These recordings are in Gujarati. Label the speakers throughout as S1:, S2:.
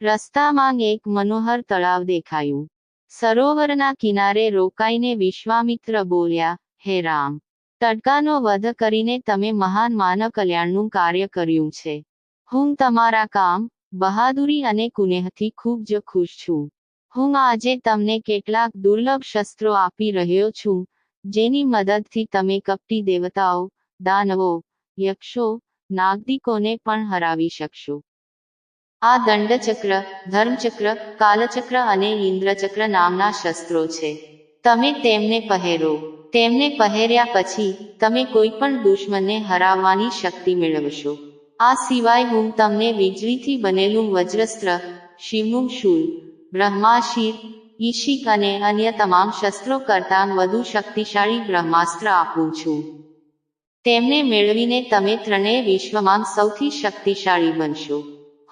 S1: રસ્તામાં એક મનોહર તળાવ દેખાયું. સરોવરના કિનારે રોકાઈને વિશ્વામિત્ર બોલ્યા, હે રામ, તડકાનો વધ કરીને તમે મહાન માનવ કલ્યાણનું કાર્ય કર્યું છે. હું તમારા કામ, બહાદુરી અને કુનેહથી ખૂબ જ ખુશ છું. હું આજે તમને કેટલાક દુર્લભ શસ્ત્રો આપી રહ્યો છું, જેની મદદથી તમે કપટી દેવતાઓ, દાનવો, યક્ષો, નાગરિકોને પણ હરાવી શકશો. આ દંડચક્ર, ધર્મચક્ર, કાલચક્ર અને ઇન્દ્રચક્ર નામના શસ્ત્રો છે. તમે તેમને પહેરો. તેમને પહેર્યા પછી તમે કોઈ પણ દુશ્મનને હરાવવાની શક્તિ મેળવશો. આ સિવાય હું તમને વીજળીથી બનેલું વજ્રસ્ત્ર, શિવનું શૂલ, બ્રહ્માશિર, ઈશિક અને અન્ય તમામ શસ્ત્રો કરતાં વધુ શક્તિશાળી બ્રહ્માસ્ત્ર આપું છું. તેમને મેળવીને તમે ત્રણેય વિશ્વમાં સૌથી શક્તિશાળી બનશો.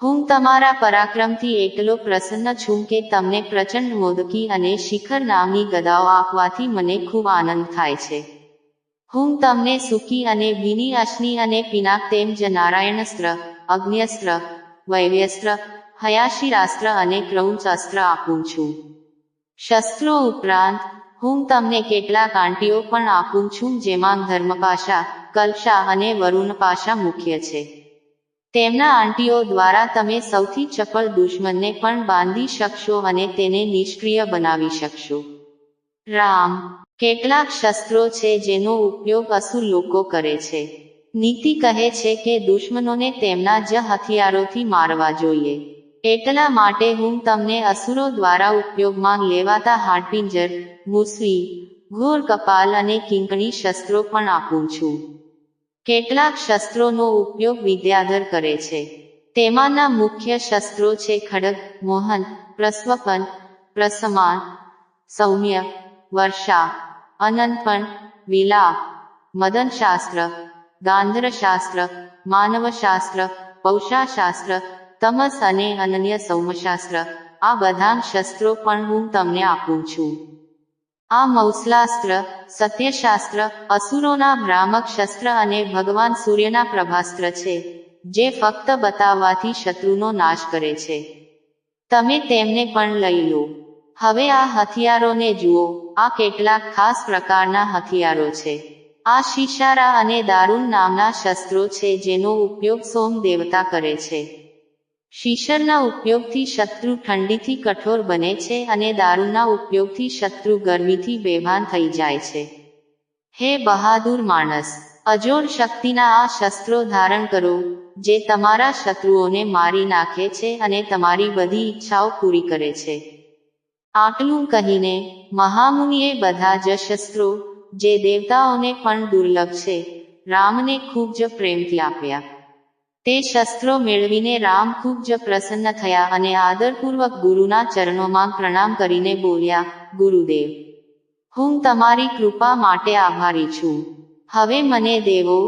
S1: હું તમારા પરાક્રમથી એટલો પ્રસન્ન છું કે તમને પ્રચંડ મોદકી અને શિખર નામની ગદાઓ આપવાથી મને ખૂબ આનંદ થાય છે. હું તમને સુકી અને ભીની અશ્નિ અને પિનાક તેમજ નારાયણસ્ત્ર, અગ્ન્યસ્ત્ર, વૈવ્યસ્ત્ર, હયાશિરાસ્ત્ર અને ક્રૌંચાસ્ત્ર આપું છું. શસ્ત્રો ઉપરાંત હું તમને કેટલાક આંટીઓ પણ આપું છું, જેમાં ધર્મપાશા, કલશા અને વરુણપાશા મુખ્ય છે. તેમના આંટીઓ દ્વારા તમે સૌથી ચપળ દુશ્મનને પણ બાંધી શકશો અને તેને નિષ્ક્રિય બનાવી શકશો. રામ, કેટલાક શસ્ત્રો છે જેનો ઉપયોગ અસુર લોકો કરે છે. નીતિ કહે છે કે દુશ્મનોને તેમના જ હથિયારોથી મારવા જોઈએ. એટલા માટે હું તમને અસુરો દ્વારા ઉપયોગમાં લેવાતા હાડપિંજર, મૂસવી, ઘોર કપાલ અને કિંકણી શસ્ત્રો પણ આપું છું. કેટલાક શસ્ત્રોનો ઉપયોગ વિદ્યાધર કરે છે. તેમાંના મુખ્ય શસ્ત્રો છે ખડગ, મોહન, પ્રસ્વપન, પ્રસમાન, સૌમ્ય, વર્ષા, અનંતપણ, વિલાપ, મદનશાસ્ત્ર, ગાંધરશાસ્ત્ર, માનવશાસ્ત્ર, પૌષાશાસ્ત્ર, તમસ અને અનન્ય સૌમશાસ્ત્ર. આ બધા શસ્ત્રો પણ હું તમને આપું છું. આ મૌસલાસ્ત્ર, સત્યશાસ્ત્ર, અસુરોના ભ્રામક શસ્ત્ર અને ભગવાન સૂર્યના પ્રભાસ્ત્ર છે, જે ફક્ત બતાવવાથી શત્રુનો નાશ કરે છે. તમે તેમને પણ લઈ લો. હવે આ હથિયારોને જુઓ. આ કેટલાક ખાસ પ્રકારના હથિયારો છે. આ શિશારા અને દારૂણ નામના શસ્ત્રો છે જેનો ઉપયોગ સોમ દેવતા કરે છે. શિશરના ઉપયોગથી શત્રુ ઠંડીથી કઠોર બને છે અને દારૂના ઉપયોગથી શત્રુ ગરમીથી બેભાન થઈ જાય છે. હે બહાદુર માણસ, અજોડ શક્તિના આ શસ્ત્રો ધારણ કરો, જે તમારા શત્રુઓને મારી નાખે છે અને તમારી બધી ઈચ્છાઓ પૂરી કરે છે. આટલું કહીને મહામુનિએ બધા જ શસ્ત્રો, જે દેવતાઓને પણ દુર્લભ છે, રામને ખૂબ જ પ્રેમથી આપ્યા. તે શસ્ત્રો મેળવીને રામ ખૂબ જ પ્રસન્ન થયા અને આદરપૂર્વક ગુરુના ચરણોમાં પ્રણામ કરીને બોલ્યા, ગુરુદેવ, હું તમારી કૃપા માટે આભારી છું. હવે મને દેવો,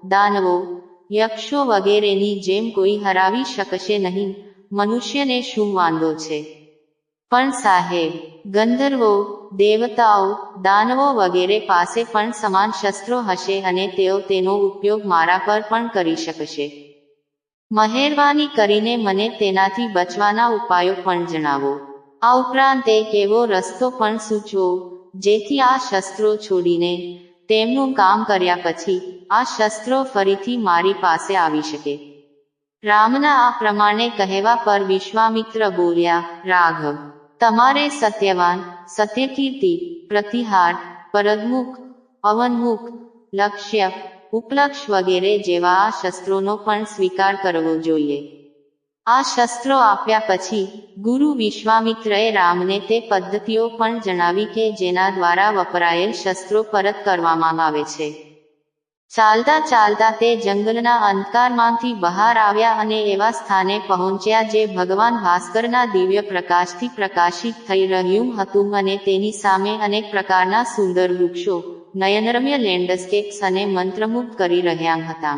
S1: દાનવો, યક્ષો વગેરેની જેમ કોઈ હરાવી શકશે નહીં. મનુષ્યને શું વાંધો છે? પણ સાહેબ, ગંધર્વો, દેવતાઓ, દાનવો વગેરે પાસે પણ સમાન શસ્ત્રો હશે અને તેઓ તેનો ઉપયોગ મારા પર પણ કરી શકશે. મહેરબાની કરીને મને તેનાથી બચવાના ઉપાયો પણ જણાવો. આ ઉપરાંત એક એવો રસ્તો પણ સૂચવો, જેથી આ શસ્ત્રો છોડીને, તેમનું કામ કર્યા પછી, આ શસ્ત્રો ફરીથી મારી પાસે આવી શકે. રામના આ પ્રમાણે કહેવા પર વિશ્વામિત્ર બોલ્યા, રાઘવ, તમારે સત્યવાન, સત્યકીર્તિ, પ્રતિહાર, પરદમુખ, અવનમુખ, લક્ષ્ય, ઉપલક્ષ વગેરે જેવા આ શસ્ત્રોનો પણ સ્વીકાર કરવો જોઈએ. આ શસ્ત્રો આપ્યા પછી ગુરુ વિશ્વામિત્રએ રામને તે પદ્ધતિઓ પણ જણાવી કે જેના દ્વારા વપરાયેલ શસ્ત્રો પરત કરવામાં આવે છે. ચાલતા ચાલતા તે જંગલના અંધકારમાંથી બહાર આવ્યા અને એવા સ્થાને પહોંચ્યા જે ભગવાન ભાસ્કરના દિવ્ય પ્રકાશથી પ્રકાશિત થઈ રહ્યું હતું અને તેની સામે અનેક પ્રકારના સુંદર વૃક્ષો, નયનરમ્ય લેન્ડસ્કેપ્સ અને મંત્રમુગ્ધ કરી રહ્યા હતા.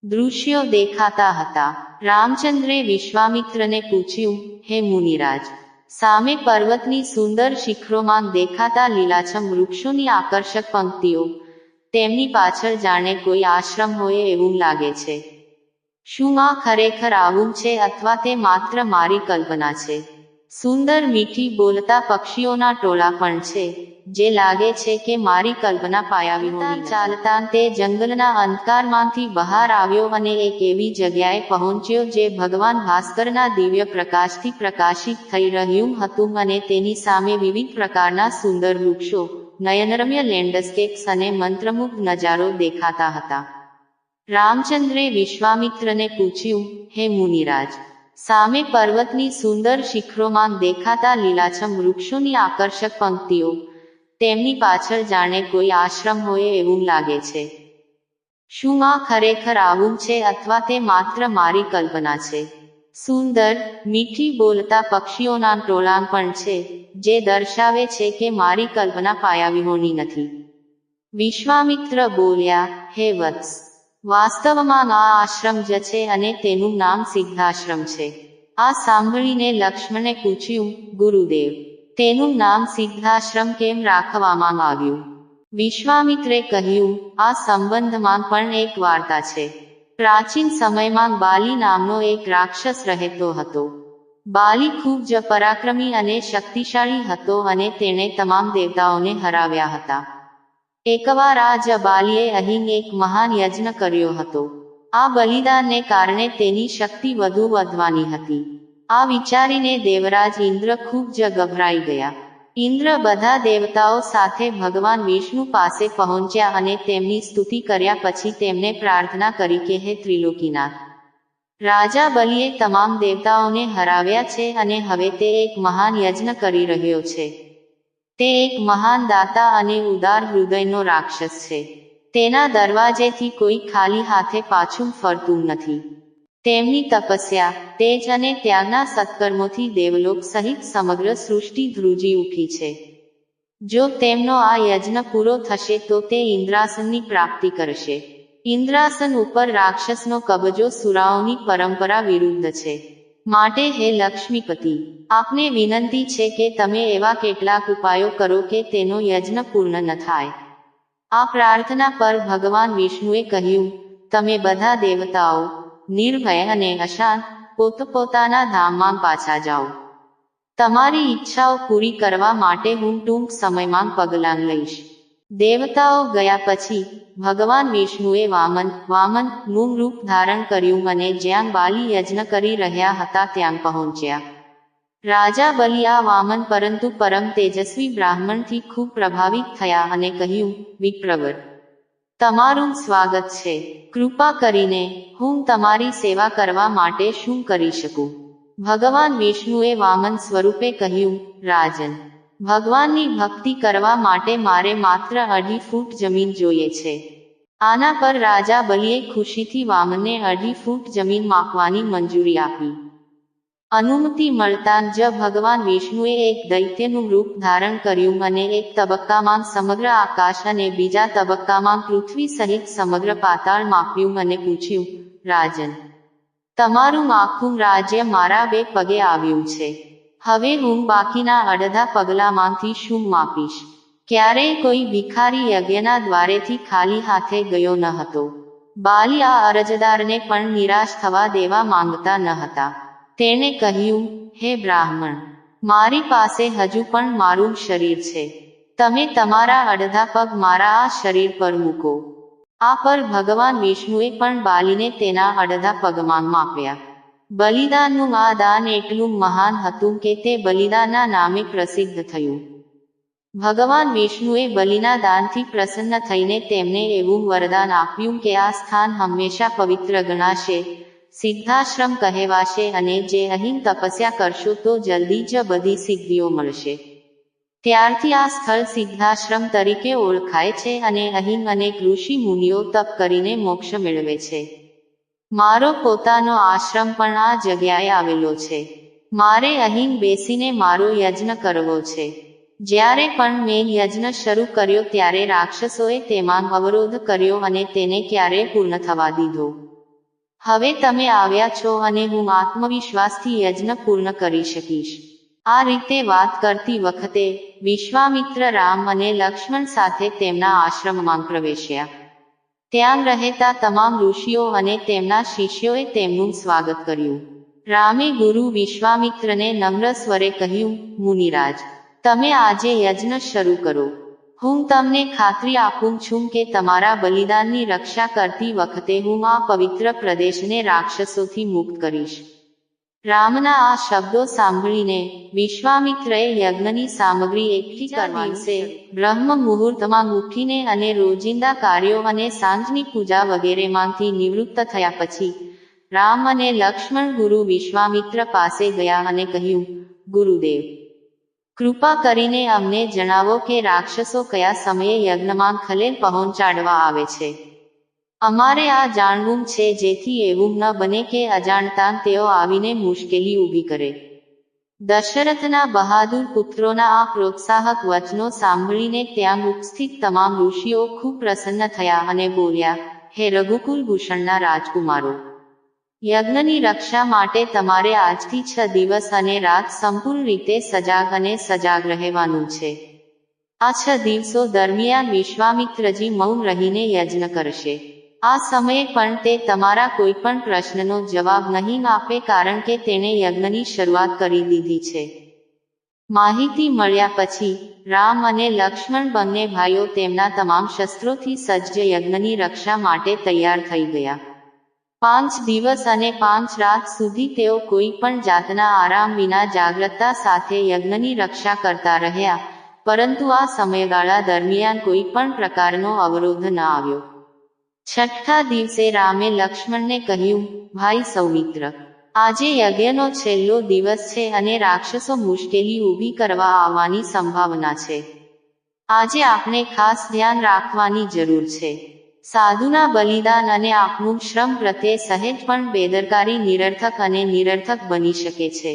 S1: દૃશ્યો દેખાતા હતા. રામચંદ્રે વિશ્વામિત્રને પૂછ્યું, હે મુનિરાજ, સામે પર્વતની સુંદર શિખરોમાં દેખાતા લીલાછમ વૃક્ષોની આકર્ષક પંક્તિઓ, તેમની પાછળ જાણે કોઈ આશ્રમ હોય એવું લાગે છે. શું આ ખરેખર આવું છે અથવા તે માત્ર મારી કલ્પના છે? સુંદર મીઠી બોલતા પક્ષીઓના ટોળા પણ છે, જે લાગે છે કે મારી કલ્પના પાયાવિહોણી. ચાલતા તે જંગલના અંધકારમાંથી બહાર આવ્યો અને એક એવી જગ્યાએ પહોંચ્યો જે ભગવાન ભાસ્કરના દિવ્ય પ્રકાશથી પ્રકાશિત થઈ રહ્યું હતું અને તેની સામે વિવિધ પ્રકારના સુંદર વૃક્ષો, નયનરમ્ય લેન્ડસ્કેપ્સ અને મંત્રમુગ્ધ નજારો દેખાતા હતા. રામચંદ્રે વિશ્વામિત્રને પૂછ્યું, હે મુનિરાજ, સામે પર્વતની સુંદર શિખરોમાં દેખાતા લીલાછમ વૃક્ષોની આકર્ષક પંક્તિઓ, તેમની પાછળ જાણે કોઈ આશ્રમ હોય એવું લાગે છે. શું આ ખરેખર આવું છે અથવા તે માત્ર મારી કલ્પના છે? સુંદર, મીઠી બોલતા પક્ષીઓના ટોળા પણ છે, જે દર્શાવે છે કે મારી કલ્પના પાયાવિહોણી નથી. વિશ્વામિત્ર બોલ્યા, હે વત્સ, વાસ્તવમાં આ આશ્રમ જ છે અને તેનું નામ સિદ્ધાશ્રમ છે. આ સાંભળીને લક્ષ્મણે પૂછ્યું, ગુરુદેવ, તેનું નામ સિદ્ધાશ્રમ કેમ રાખવામાં આવ્યું? વિશ્વામિત્રે કહ્યું, આ સંબંધમાં પણ એક વાર્તા છે. પ્રાચીન સમયમાં બાલી નામનો એક રાક્ષસ રહેતો હતો. બાલી ખૂબ જ પરાક્રમી અને શક્તિશાળી હતો અને તેણે તમામ દેવતાઓને હરાવ્યા હતા. એકવાર આ જ બાલીએ અહીં એક મહાન યજ્ઞ કર્યો હતો. આ બલિદાનને કારણે તેની શક્તિ વધુ વધવાની હતી. આ વિચારીને દેવરાજ ઇન્દ્ર ખૂબ જ ગભરાઈ ગયા. ઇન્દ્ર બધા દેવતાઓ સાથે ભગવાન વિષ્ણુ પાસે પહોંચ્યા અને તેમની સ્તુતિ કર્યા પછી તેમને પ્રાર્થના કરી કે હે ત્રિલોકીનાથ, રાજા બલિએ તમામ દેવતાઓને હરાવ્યા છે અને હવે તે એક મહાન યજ્ઞ કરી રહ્યો છે. તે એક મહાન દાતા અને ઉદાર હૃદયનો રાક્ષસ છે. તેના દરવાજેથી કોઈ ખાલી હાથે પાછું ફરતું નથી. તેમની તપસ્યા, તેજ અને ત્યાગના સત્કર્મોથી દેવલોક સહિત સમગ્ર સૃષ્ટિ ધ્રુજી ઉઠી છે. જો તેમનો આ યજ્ઞ પૂરો થશે તો તે ઇન્દ્રાસનની પ્રાપ્તિ કરશે. ઇન્દ્રાસન ઉપર રાક્ષસનો કબજો સુરાઓની પરંપરા વિરુદ્ધ છે. માટે હે લક્ષ્મીપતિ, આપને વિનંતી છે કે તમે એવા કેટલાક ઉપાયો કરો કે તેનો યજ્ઞ પૂર્ણ ન થાય. આ પ્રાર્થના પર ભગવાન વિષ્ણુએ કહ્યું, તમે બધા દેવતાઓ, નિર્ભય અને અશાંત, પોતપોતાના ધામમાં પાછા જાઓ. તમારી ઈચ્છાઓ પૂરી કરવા માટે હું ટૂંક સમયમાં પગલાં લઈશ. દેવતાઓ ગયા પછી ભગવાન વિષ્ણુએ વામનનું રૂપ ધારણ કર્યું અને જ્યાં બાલી યજ્ઞ કરી રહ્યા હતા ત્યાં પહોંચ્યા. રાજા બલિ આ વામન પરંતુ પરમ તેજસ્વી બ્રાહ્મણથી ખૂબ પ્રભાવિત થયા અને કહ્યું, વિપ્રવર, તમારું સ્વાગત છે. કૃપા કરીને હું તમારી સેવા કરવા માટે શું કરી શકું? ભગવાન વિષ્ણુએ વામન સ્વરૂપે કહ્યું, રાજન, ભગવાનની ભક્તિ કરવા માટે મારે માત્ર 2.5 ફૂટ જમીન જોઈએ છે. આના પર રાજા બલિએ ખુશીથી વામનને 2.5 ફૂટ જમીન માપવાની મંજૂરી આપી. અનુમતિ મળતાં જ ભગવાન વિષ્ણુએ એક દૈત્યનું રૂપ ધારણ કર્યું અને એક તબક્કામાં સમગ્ર આકાશ અને બીજા તબક્કામાં પૃથ્વી સહિત સમગ્ર પાતાળ માપ્યું અને પૂછ્યું, રાજન, તમારું આખું રાજ્ય મારા 2 પગે આવ્યું છે. હવે હું બાકીના અડધા પગલામાંથી શું માપીશ? ક્યારેય કોઈ ભિખારી યજ્ઞના દ્વારેથી ખાલી હાથે ગયો ન હતો. બાલી આ અરજદારને પણ નિરાશ થવા દેવા માંગતા ન હતા. તેણે કહ્યું, હે બ્રાહ્મણ, મારી પાસે હજુ પણ મારું શરીર છે. તમે તમારા અડધા પગ મારા આ શરીર પર મૂકો. આ પર ભગવાન વિષ્ણુએ પણ બાલીને તેના અડધા પગમાં માપ્યા. બલિદાનનું આ દાન એટલું મહાન હતું કે તે બલિદાનના નામે પ્રસિદ્ધ થયું. ભગવાન વિષ્ણુએ બલિના દાનથી પ્રસન્ન થઈને તેમને એવું વરદાન આપ્યું કે આ સ્થાન હંમેશા પવિત્ર ગણાશે, સિદ્ધાશ્રમ કહેવાશે અને જે અહીં તપસ્યા કરશો તો જલ્દી જ બધી સિદ્ધિઓ મળશે. ત્યારથી આ સ્થળ સિદ્ધાશ્રમ તરીકે ઓળખાય છે અને અહીં અનેક ઋષિ મુનિઓ તપ કરીને મોક્ષ મેળવે છે. મારો પોતાનો આશ્રમ પણ આ જગ્યાએ આવેલો છે. મારે અહીં બેસીને મારો યજ્ઞ કરવો છે. જ્યારે પણ મેં યજ્ઞ શરૂ કર્યો ત્યારે રાક્ષસોએ તેમાં અવરોધ કર્યો અને તેને ક્યારેય પૂર્ણ થવા દીધો. હવે તમે આવ્યા છો અને હું આત્મવિશ્વાસથી યજ્ઞ પૂર્ણ કરી શકીશ. આ રીતે વાત કરતી વખતે વિશ્વામિત્ર રામ અને લક્ષ્મણ સાથે તેમના આશ્રમમાં પ્રવેશ્યા. ત્યાં રહેતા તમામ ઋષિઓ અને તેમના શિષ્યોએ તેમનું સ્વાગત કર્યું. રામે ગુરુ વિશ્વામિત્રને નમ્ર સ્વરે કહ્યું, મુનિરાજ, તમે આજે યજ્ઞ શરૂ કરો. હું તમને ખાતરી આપું છું કે તમારા બલિદાનની રક્ષા કરતી વખતે હું આ પવિત્ર પ્રદેશને રાક્ષસોથી મુક્ત કરીશ. રામના આ શબ્દો સાંભળીને વિશ્વામિત્રએ યજ્ઞની સામગ્રી એકઠી કરવા દિવસે બ્રહ્મ મુહૂર્તમાં ઉઠીને અને રોજિંદા કાર્યો અને સાંજની પૂજા વગેરેમાંથી નિવૃત્ત થયા પછી રામ અને લક્ષ્મણ ગુરુ વિશ્વામિત્ર પાસે ગયા અને કહ્યું, ગુરુદેવ, કૃપા કરીને અમને જણાવો કે રાક્ષસો કયા સમયે યજ્ઞમાં ખલેલ પહોંચાડવા આવે છે. અમારે આ જાણવું છે, જેથી એવું ન બને કે અજાણતાં તેઓ આવીને મુશ્કેલી ઊભી કરે. દશરથના બહાદુર પુત્રોના આ પ્રોત્સાહક વચનો સાંભળીને ત્યાં ઉપસ્થિત તમામ ઋષિઓ ખૂબ પ્રસન્ન થયા અને બોલ્યા, હે રઘુકુલ ભૂષણના રાજકુમારો, યજ્ઞની રક્ષા માટે તમારે આજથી 6 દિવસ અને રાત સંપૂર્ણ રીતે સજાગ અને સજાગ રહેવાનું છે. આ 6 દિવસો દરમિયાન વિશ્વામિત્રજી મૌન રહીને યજ્ઞ કરશે. આ સમયે પણ તે તમારા કોઈ પણ પ્રશ્નનો જવાબ નહીં આપે, કારણ કે તેણે યજ્ઞની શરૂઆત કરી દીધી છે. માહિતી મળ્યા પછી રામ અને લક્ષ્મણ બંને ભાઈઓ તેમના તમામ શસ્ત્રોથી સજ્જ યજ્ઞની રક્ષા માટે તૈયાર થઈ ગયા. 5 દિવસ અને 5 રાત સુધી તેઓ કોઈ પણ જાતના આરામ વિના જાગ્રતતા સાથે યજ્ઞની રક્ષા કરતા રહ્યા, પરંતુ આ સમયગાળા દરમિયાન કોઈ પણ પ્રકારનો અવરોધ ન આવ્યો. 6થા દિવસે રામે લક્ષ્મણને કહ્યું, ભાઈ સૌમિત્ર, આજે યજ્ઞનો છેલ્લો દિવસ છે અને રાક્ષસો મુશ્કેલી ઊભી કરવા આવવાની સંભાવના છે. આજે આપણે ખાસ ધ્યાન રાખવાની જરૂર છે. સાધુના બલિદાન અને આપણું શ્રમ પ્રત્યે સહેજ પણ બેદરકારી નિરર્થક અને નિરર્થક બની શકે છે.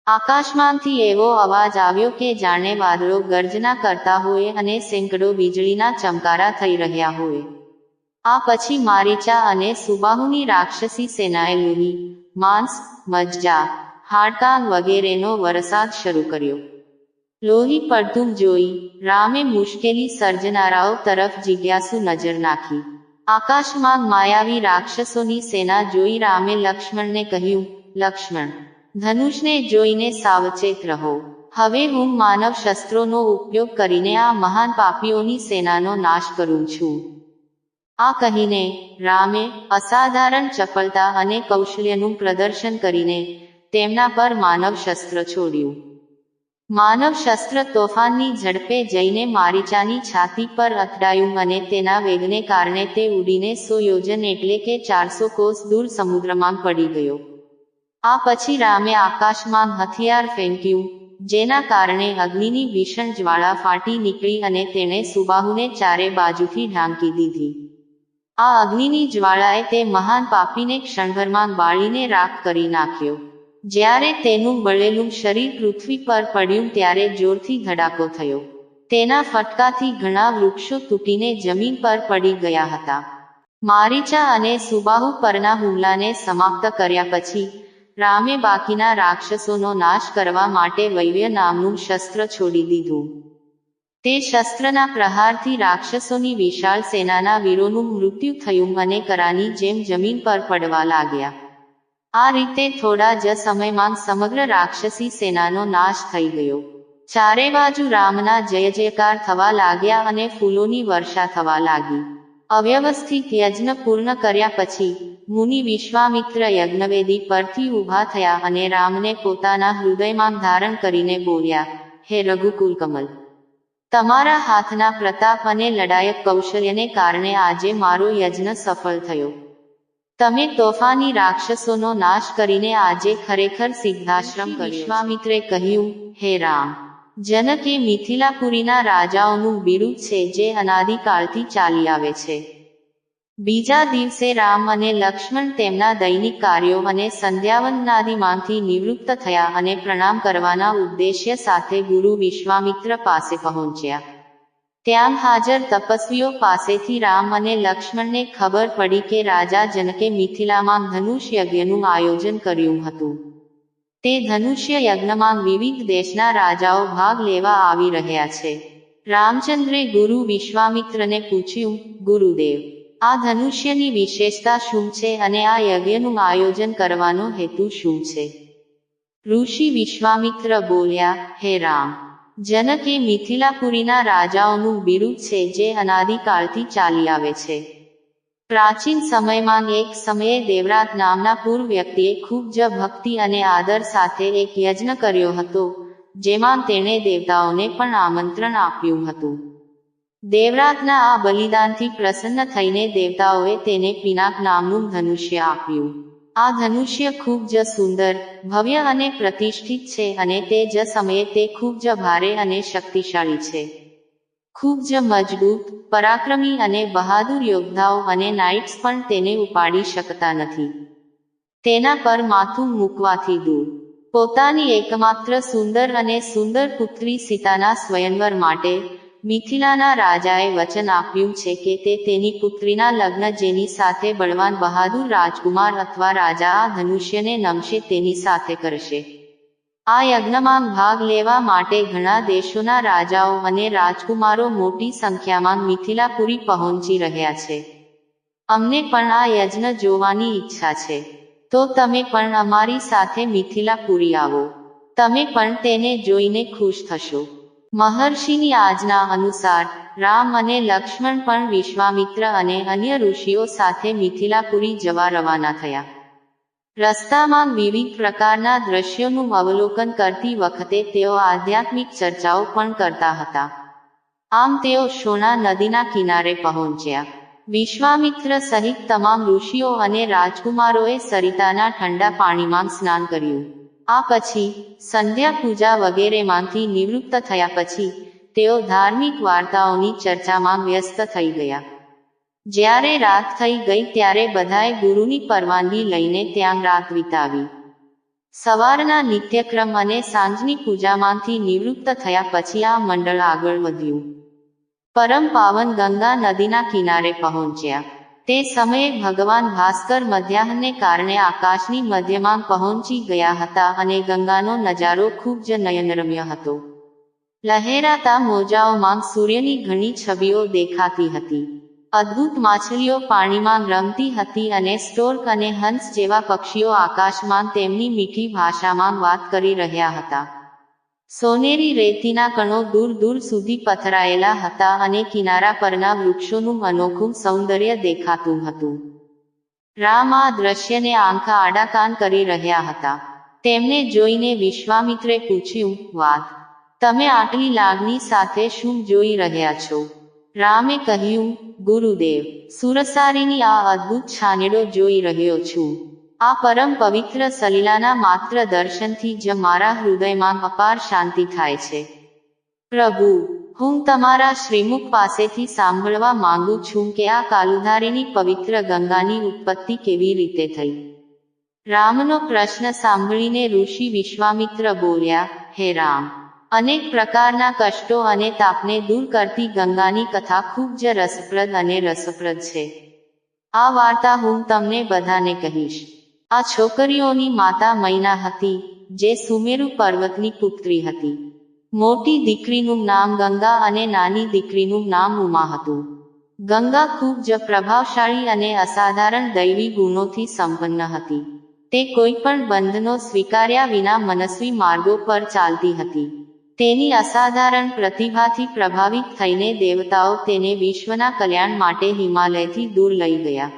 S1: આકાશમાંથી એવો અવાજ આવ્યો કે જાણે વાદળો ગર્જના કરતા હોય અને સેંકડો વીજળીના ચમકારા થઈ રહ્યા હોય. આ પછી મારીચા અને સુબાહુની રાક્ષસી સેનાએ લોહી, માંસ, મજ્જા, હાડકાં વગેરેનો વરસાદ શરૂ કર્યો. લોહી પડતું જોઈ રામે મુશ્કેલી સર્જનારાઓ તરફ જિજ્ઞાસુ નજર નાખી. આકાશમાં માયાવી રાક્ષસોની સેના જોઈ રામે લક્ષ્મણને કહ્યું, લક્ષ્મણ, ધનુષને જોઈને સાવચેત રહો. હવે હું માનવ શસ્ત્રોનો ઉપયોગ કરીને આ મહાન પાપીઓની સેનાનો નાશ કરું છું. આ કહીને રામે અસાધારણ ચપળતા અને કૌશલ્યનું પ્રદર્શન કરીને તેમના પર માનવ શસ્ત્ર છોડ્યું. માનવ શસ્ત્ર તોફાનની ઝડપે જઈને મારીચાની છાતી પર અથડાયું અને તેના વેગને કારણે તે ઉડીને 100 યોજન એટલે કે 400 કોસ દૂર સમુદ્રમાં પડી ગયો. આ પછી રામે આકાશમાં હથિયાર ફેંક્યું, જેના કારણે અગ્નિની ભીષણ જ્વાળા ફાટી નીકળી અને તેણે સુબાહુને ચારે બાજુથી ઢાંકી દીધી. આ અગ્નિની જ્વાળાએ તે મહાન પાપીને ક્ષણભરમાં બાળીને રાખ કરી નાખ્યો. જ્યારે તેનું બળેલું શરીર પૃથ્વી પર પડ્યું ત્યારે જોરથી ધડાકો થયો. તેના ફટકાથી ઘણા વૃક્ષો તૂટીને જમીન પર પડી ગયા હતા. મારીચા અને સુબાહુ પરના હુમલાને સમાપ્ત કર્યા પછી રામે બાકીના રાક્ષસોનો નાશ કરવા માટે વૈવ્ય નામનું શસ્ત્ર છોડી દીધું. તે શસ્ત્રના પ્રહારથી રાક્ષસોની વિશાળ સેનાના વીરોનું મૃત્યુ થયું અને કરાની જેમ જમીન પર પડવા લાગ્યા. આ રીતે થોડા જ સમયમાં સમગ્ર રાક્ષસી સેનાનો નાશ થઈ ગયો. ચારે બાજુ રામના જય જયકાર થવા લાગ્યા અને ફૂલોની વર્ષા થવા લાગી. અવ્યવસ્થિત યજ્ઞ પૂર્ણ કર્યા પછી મુનિ વિશ્વામિત્ર યજ્ઞવેદી પરથી ઊભા થયા અને રામને પોતાના હૃદયમાં ધારણ કરીને બોલ્યા, હે રઘુકુલ કમલ, તમારા હાથના પ્રતાપ અને લડાયક કૌશલ્યને કારણે આજે મારો યજ્ઞ સફળ થયો. તમે તોફાની રાક્ષસોનો નાશ કરીને આજે ખરેખર સિદ્ધાશ્રમ કર્યો. વિશ્વામિત્રે કહ્યું, હે રામ, જનક એ મિથિલાપુરીના રાજાઓનું બિરુદ છે જે અનાદિકાળથી ચાલી આવે છે. બીજા દિવસે રામ અને લક્ષ્મણ તેમના દૈનિક કાર્યો અને સંધ્યાવંદનાદિમાંથી નિવૃત્ત થયા અને પ્રણામ કરવાના ઉદ્દેશ્ય સાથે ગુરુ વિશ્વામિત્ર પાસે પહોંચ્યા. ત્યાં હાજર તપસ્વીઓ પાસેથી રામ અને લક્ષ્મણને ખબર પડી કે રાજા જનકે મિથિલામાં ધનુષ યજ્ઞનું આયોજન કર્યું હતું. તે ધનુષ્ય યજ્ઞમાં વિવિધ દેશના રાજાઓ ભાગ લેવા આવી રહ્યા છે. રામચંદ્રે ગુરુ વિશ્વામિત્રને પૂછ્યું, ગુરુદેવ, આ ધનુષ્યની વિશેષતા શું છે અને આ યજ્ઞનું આયોજન કરવાનો હેતુ શું છે? ઋષિ વિશ્વામિત્ર બોલ્યા, હે રામ, જનક એ મિથિલાપુરીના રાજાઓનું બિરુદ છે જે અનાદિકાળથી ચાલી આવે છે. પ્રાચીન સમયમાં એક સમયે દેવરાત નામના પૂર્વ વ્યક્તિએ ખૂબ જ ભક્તિ અને આદર સાથે એક યજ્ઞ કર્યો હતો, જેમાં તેણે દેવતાઓને પણ આમંત્રણ આપ્યું હતું. દેવરાતના આ બલિદાનથી પ્રસન્ન થઈને દેવતાઓએ તેને પિનાક નામનું ધનુષ્ય આપ્યું. આ ધનુષ્ય ખૂબ જ સુંદર, ભવ્ય અને પ્રતિષ્ઠિત છે અને તે જ સમયે તે ખૂબ જ ભારે અને શક્તિશાળી છે. ખૂબ જ મજબૂત, પરાક્રમી અને બહાદુર યોદ્ધાઓ અને નાઇટ્સ પણ તેને ઉપાડી શકતા નથી. તેના પર માથું મૂકવાથી દૂર. પોતાની એકમાત્ર સુંદર અને સુંદર પુત્રી સીતાના સ્વયંવર માટે મિથિલાના રાજાએ વચન આપ્યું છે કે તે તેની પુત્રીના લગ્ન જેની સાથે બળવાન બહાદુર રાજકુમાર અથવા રાજા આ ધનુષ્યને નમશે તેની સાથે કરશે. આ યજ્ઞમાં ભાગ લેવા માટે ઘણા દેશોના રાજાઓ અને રાજકુમારો મોટી સંખ્યામાં મિથિલાપુરી પહોંચી રહ્યા છે. અમને પણ આ યજ્ઞ જોવાની ઈચ્છા છે. તો તમે પણ અમારી સાથે મિથિલાપુરી આવો. તમે પણ તેને જોઈને ખુશ થશો. મહર્ષિની આજ્ઞા અનુસાર રામ અને લક્ષ્મણ પણ વિશ્વામિત્ર અને અન્ય ઋષિઓ સાથે મિથિલાપુરી જવા રવાના થયા. રસ્તામાં વિવિધ પ્રકારના દ્રશ્યોનું અવલોકન કરતી વખતે તેઓ આધ્યાત્મિક ચર્ચાઓ પણ કરતા હતા. આમ તેઓ શોના નદીના કિનારે પહોંચ્યા. વિશ્વામિત્ર સહિત તમામ ઋષિઓ અને રાજકુમારોએ સરિતાના ઠંડા પાણીમાં સ્નાન કર્યું. આ પછી સંધ્યા પૂજા વગેરેમાંથી નિવૃત્ત થયા પછી તેઓ ધાર્મિક વાર્તાઓની ચર્ચામાં વ્યસ્ત થઈ ગયા. જ્યારે રાત થઈ ગઈ ત્યારે બધાએ ગુરુની પરવાનગી લઈને ત્યાં રાત વિતાવી. સવારના નિત્યક્રમ અને સાંજની પૂજામાંથી નિવૃત્ત થયા પછી આ મંડળ આગળ વધ્યું. પરમ પાવન ગંગા નદીના કિનારે પહોંચ્યા. તે સમયે ભગવાન ભાસ્કર મધ્યાહને કારણે આકાશની મધ્યમાં પહોંચી ગયા હતા અને ગંગાનો નજારો ખૂબ જ નયનરમ્ય હતો. લહેરાતા મોજાઓમાં સૂર્યની ઘણી છબીઓ દેખાતી હતી. અદ્ભુત માછલીઓ પાણીમાં રમતી હતી અને સ્ટોર્ક અને હંસ જેવા પક્ષીઓ આકાશમાં તેમની મીઠી ભાષામાં વાત કરી રહ્યા હતા. સોનેરી રેતીના કણો દૂર દૂર સુધી પથરાયેલા હતા અને કિનારા પરના વૃક્ષોનું અનોખું સૌંદર્ય દેખાતું હતું. રામ આ દ્રશ્યને આંખ આડા કાન કરી રહ્યા હતા. તેમને જોઈને વિશ્વામિત્રે પૂછ્યું, વાત, તમે આટલી લાગણી સાથે શું જોઈ રહ્યા છો? રામે કહ્યું, ગુરુદેવ, સુરસારીની આ અદ્ભુત છાનેડો જોઈ રહ્યો છું. આ પરમ પવિત્ર સલીલાના માત્ર દર્શનથી જ મારા હૃદયમાં અપાર શાંતિ થાય છે. પ્રભુ, હું તમારા શ્રીમુખ પાસેથી સાંભળવા માંગુ છું કે આ કાલુધારીની પવિત્ર ગંગાની ઉત્પત્તિ કેવી રીતે થઈ. રામનો પ્રશ્ન સાંભળીને ઋષિ વિશ્વામિત્ર બોલ્યા, હે રામ, અનેક પ્રકારના કષ્ટો અને તાપને દૂર કરતી ગંગાની કથા ખૂબ જ રસપ્રદ અને રસપ્રદ છે. આ વાર્તા હું તમને બધાને કહીશ. આ છોકરીઓની માતા મૈના હતી, જે સુમેરુ પર્વતની પુત્રી હતી. મોટી દીકરીનું નામ ગંગા અને નાની દીકરીનું નામ ઉમા હતું. ગંગા ખૂબ જ પ્રભાવશાળી અને અસાધારણ દૈવી ગુણોથી સંપન્ન હતી. તે કોઈ પણ બંધનો સ્વીકાર્યા વિના મનસ્વી માર્ગો પર ચાલતી હતી. તેની અસાધારણ પ્રતિભાથી પ્રભાવિત થઈને દેવતાઓ તેને વિશ્વના કલ્યાણ માટે હિમાલયથી દૂર લઈ ગયા.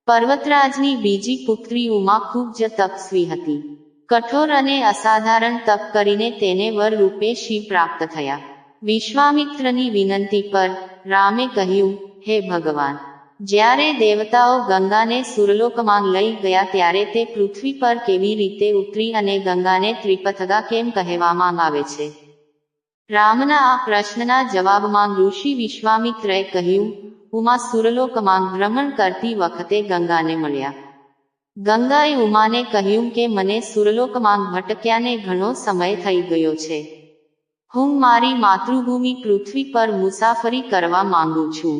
S1: પર્વતરાજની બીજી પુત્રી ઉમા ખૂબ જ તપસ્વી હતી. કઠોર અને અસાધારણ તપ કરીને તેને વર રૂપે શિવ પ્રાપ્ત થયા. વિશ્વામિત્રની વિનંતી પર રામે કહ્યું, હે ભગવાન, જ્યારે દેવતાઓ ગંગાને સુરલોકમાં લઈ ગયા ત્યારે તે પૃથ્વી પર કેવી રીતે ઉતરી અને ગંગાને ત્રિપથગા કેમ કહેવામાં આવે છે? રામના આ પ્રશ્નના જવાબમાં ઋષિ વિશ્વામિત્રએ કહ્યું, ઉમા સુરલોકમાં ભ્રમણ કરતી વખતે ગંગાને મળ્યા. ગંગાએ ઉમાને કહ્યું કે મને સુરલોકમાં ભટક્યાને ઘણો સમય થઈ ગયો છે. હું મારી માતૃભૂમિ પૃથ્વી પર મુસાફરી કરવા માંગુ છું.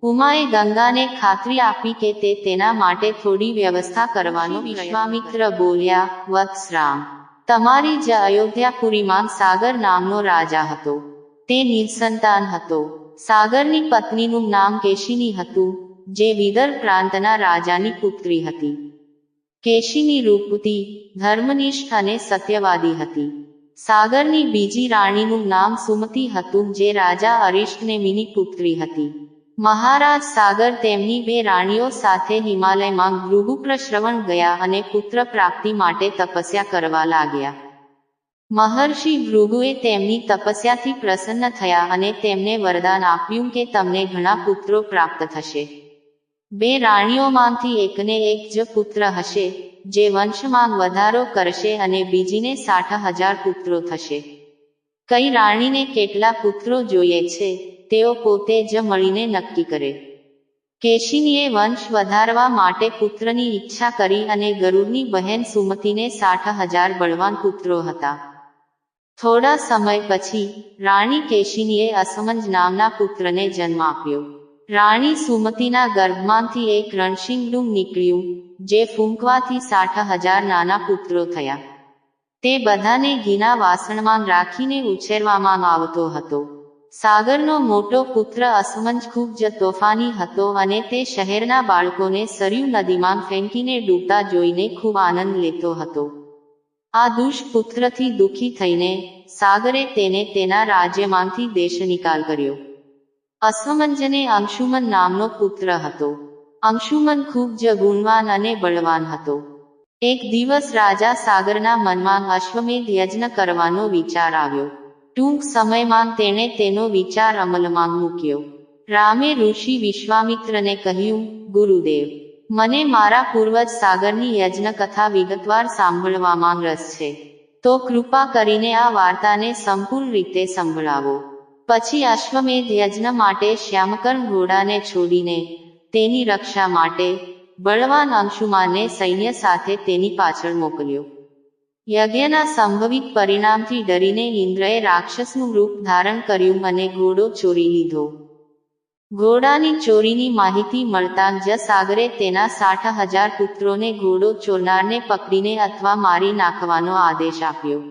S1: ઉમાએ ગંગાને ખાતરી આપી કે તે તેના માટે થોડી વ્યવસ્થા કરવાનો. વિશ્વામિત્ર બોલ્યા, વત્સ રામ, તમારી જ અયોધ્યાપુરીમાં સાગર નામનો રાજા હતો. તે નિસંતાન હતો. સાગરની પત્નીનું નામ કેશિની હતું. જે વિદર્ભ પ્રાંતના રાજાની પુત્રી હતી. કેશીની રૂપવતી, ધર્મનિષ્ઠ અને સત્યવાદી હતી. સાગરની બીજી રાણીનું નામ સુમતિ હતું, જે રાજા અરિષ્ટનેમીની પુત્રી હતી. મહારાજ સાગર તેમની 2 રાણીઓ સાથે હિમાલયમાં ભૃગુપ્રશ્રવણ ગયા અને પુત્ર પ્રાપ્તિ માટે તપસ્યા કરવા લાગ્યા. મહર્ષિ ભૃગુએ તેમની તપસ્યાથી પ્રસન્ન થયા અને તેમને વરદાન આપ્યું કે તમને ઘણા પુત્રો પ્રાપ્ત થશે. 2 રાણીઓમાંથી એકને એક જ પુત્ર હશે, જે વંશમાં વધારો કરશે અને બીજીને 60,000 પુત્રો થશે. કઈ રાણીને કેટલા પુત્રો જોઈએ છે, તેઓ પોતે જ મળીને નક્કી કરે. કેશિનીએ વંશ વધારવા માટે પુત્રની ઈચ્છા કરી અને ગરુડની બહેન સુમતિને 60,000 બળવાન પુત્રો હતા. થોડા સમય પછી રાણી કેશિનીએ અસમંજ નામના પુત્રને જન્મ આપ્યો. રાણી સુમતિના ગર્ભમાંથી એક રણશિંગડું નીકળ્યું, જે ફૂંકવાથી 60,000 નાના પુત્રો થયા. તે બધાને ઘીના વાસણમાં રાખીને ઉછેરવામાં આવતો હતો. સાગરનો મોટો પુત્ર અસમંજ ખૂબ જ તોફાની હતો અને તે શહેરના બાળકોને સરયુ નદીમાં ફેંકીને ડૂબતા જોઈને ખૂબ આનંદ લેતો હતો. આ દુષ્પુત્રથી દુઃખી થઈને સાગરે તેને તેના રાજ્યમાંથી દેશનિકાલ કર્યો. અસમંજને અંશુમન નામનો પુત્ર હતો. અંશુમન ખૂબ જ ગુણવાન અને બળવાન હતો. એક દિવસ રાજા સાગરના મનમાં અશ્વમેધ યજ્ઞ કરવાનો વિચાર આવ્યો. ટૂંક સમયમાં તેણે તેનો વિચાર અમલમાં મૂક્યો. રામે ઋષિ વિશ્વામિત્રને કહ્યું, ગુરુદેવ, મને મારા પૂર્વજ સાગરની યજ્ઞ કથા વિગતવાર સાંભળવામાં રસ છે. તો કૃપા કરીને આ વાર્તાને સંપૂર્ણ રીતે સંભળાવો. પછી અશ્વમેધ યજ્ઞ માટે શ્યામકર્ણ ઘોડાને છોડીને તેની રક્ષા માટે બળવાન અંશુમાનને સૈન્ય સાથે તેની પાછળ મોકલ્યો. યજ્ઞના સંભવિત પરિણામથી ડરીને ઇન્દ્રએ રાક્ષસનું રૂપ ધારણ કર્યું અને ઘોડો ચોરી લીધો. ઘોડાની ચોરીની માહિતી મળતાં જ સાગરે તેના 60,000 પુત્રોને ઘોડો ચોરનારને પકડીને અથવા મારી નાખવાનો આદેશ આપ્યો.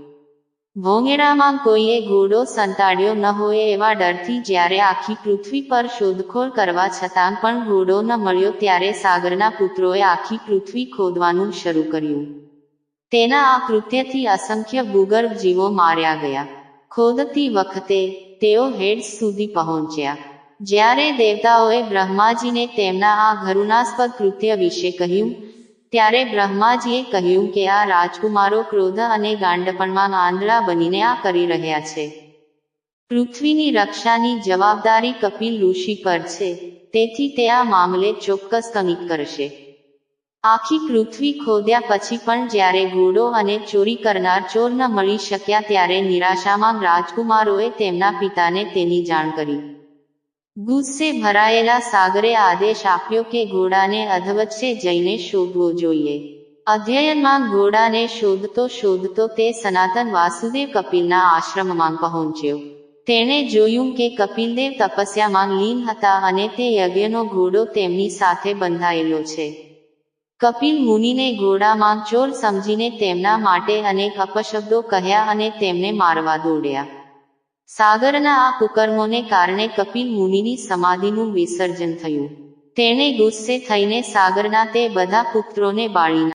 S1: ભોંગેડામાં કોઈએ ઘોડો સંતાડ્યો ન હોય એવા ડરથી જ્યારે આખી પૃથ્વી પર શોધખોળ કરવા છતાં પણ ઘોડો ન મળ્યો, ત્યારે સાગરના પુત્રોએ આખી પૃથ્વી ખોદવાનું શરૂ કર્યું. તેના આ કૃત્યથી અસંખ્ય ભૂગર્ભ જીવો માર્યા ગયા. ખોદતી વખતે તેઓ હેડ્સ સુધી પહોંચ્યા. જ્યારે દેવતાઓએ બ્રહ્માજીને તેમના આ કરુણાસ્પદ કૃત્ય વિશે કહ્યું, ત્યારે બ્રહ્માજીએ કહ્યું કે આ રાજકુમારો ક્રોધ અને ગાંડપણમાં આંધળા બનીને આ કરી રહ્યા છે. પૃથ્વીની રક્ષાની જવાબદારી કપિલ ઋષિ પર છે, તેથી તે આ મામલે ચોક્કસ કંઈક કરશે. આખી પૃથ્વી ખોદ્યા પછી પણ જ્યારે ઘોડો અને ચોરી કરનાર ચોર ન મળી શક્યા, ત્યારે નિરાશામાં રાજકુમારોએ તેમના પિતાને તેની જાણ કરી. ગુસ્સે ભરાયેલા સાગરે આદેશ આપ્યો કે ઘોડાને અધવચ્ચે જઈને શોધવો જોઈએ. અધ્યયનમાં ઘોડાને શોધતો શોધતો તે સનાતન વાસુદેવ કપિલના આશ્રમમાં પહોંચ્યો. તેણે જોયું કે કપિલદેવ તપસ્યામાં લીન હતા અને તે યજ્ઞનો ઘોડો તેમની સાથે બંધાયેલો છે. કપિલ મુનિને ઘોડામાં ચોર સમજીને તેમના માટે અનેક અપશબ્દો કહ્યા અને તેમને મારવા દોડ્યા. સાગરના આ કુકર્મોને કારણે કપિલ મુનિની સમાધિનું વિસર્જન થયું. તેણે ગુસ્સે થઈને સાગરના તે બધા પુત્રોને બાળી